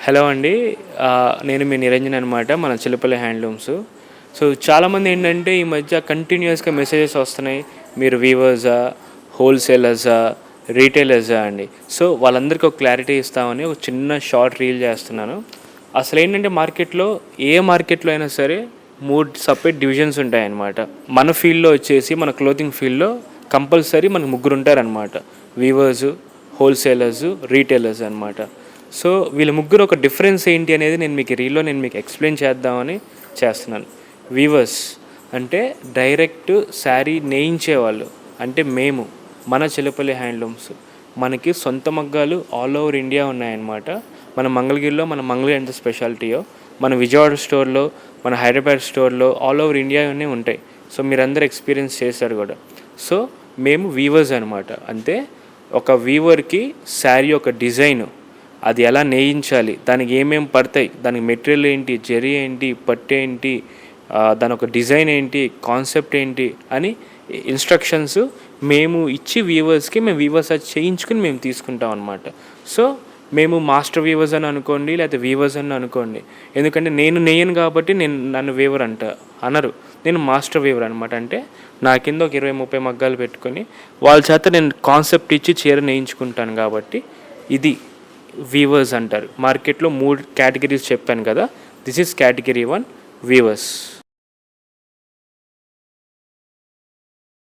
Hello అండి. నేను మీ నిరంజన్ అనమాట. మన చిల్లపల్లి హ్యాండ్లూమ్స్. సో చాలామంది ఏంటంటే ఈ మధ్య కంటిన్యూస్గా మెసేజెస్ వస్తున్నాయి. మీరు వీవర్సా, హోల్సేలర్సా, రీటైలర్సా అండి. సో వాళ్ళందరికీ ఒక క్లారిటీ ఇస్తామని ఒక చిన్న షార్ట్ రీల్ చేస్తున్నాను. అసలు ఏంటంటే ఏ మార్కెట్లో అయినా సరే 3 సపరేట్ డివిజన్స్ ఉంటాయన్నమాట. మన ఫీల్డ్లో వచ్చేసి మన క్లోతింగ్ ఫీల్డ్లో కంపల్సరీ మనకు 3 ఉంటారనమాట. వీవర్సు, హోల్సేలర్సు, రీటైలర్స్ అనమాట. సో వీళ్ళ ముగ్గురు ఒక డిఫరెన్స్ ఏంటి అనేది నేను మీకు ఎక్స్ప్లెయిన్ చేద్దామని చేస్తున్నాను. వీవర్స్ అంటే డైరెక్ట్ శారీ నేయించేవాళ్ళు, అంటే మన చిల్లపల్లి హ్యాండ్లూమ్స్ మనకి సొంత మగ్గాలు ఆల్ ఓవర్ ఇండియా ఉన్నాయన్నమాట. మన మంగళగిరి ఎంత స్పెషాలిటీయో మన విజయవాడ స్టోర్లో, మన హైదరాబాద్ స్టోర్లో ఆల్ ఓవర్ ఇండియానే ఉంటాయి. సో మీరందరూ ఎక్స్పీరియన్స్ చేశారు కూడా. సో మేము వీవర్స్ అనమాట. అంతే ఒక వీవర్కి శారీ ఒక డిజైను అది ఎలా నేయించాలి, దానికి ఏమేమి పడతాయి, దానికి మెటీరియల్ ఏంటి, జరీ ఏంటి, పట్టు ఏంటి, దాని ఒక డిజైన్ ఏంటి, కాన్సెప్ట్ ఏంటి అని ఇన్స్ట్రక్షన్స్ మేము ఇచ్చి మేము వీవర్స్ అది చేయించుకుని మేము తీసుకుంటాం అనమాట. సో మేము మాస్టర్ వీవర్స్ అని అనుకోండి, లేకపోతే వీవర్స్ అని అనుకోండి. ఎందుకంటే నేను నేయను కాబట్టి నన్ను వీవర్ అనరు. నేను మాస్టర్ వీవర్ అనమాట. అంటే నా కింద ఒక 20-30 మగ్గాలు పెట్టుకొని వాళ్ళ చేత నేను కాన్సెప్ట్ ఇచ్చి చీర నేయించుకుంటాను కాబట్టి ఇది వీవర్స్ అంటారు. మార్కెట్లో 3 కేటగిరీస్ చెప్పాను కదా. This is category 1 weavers.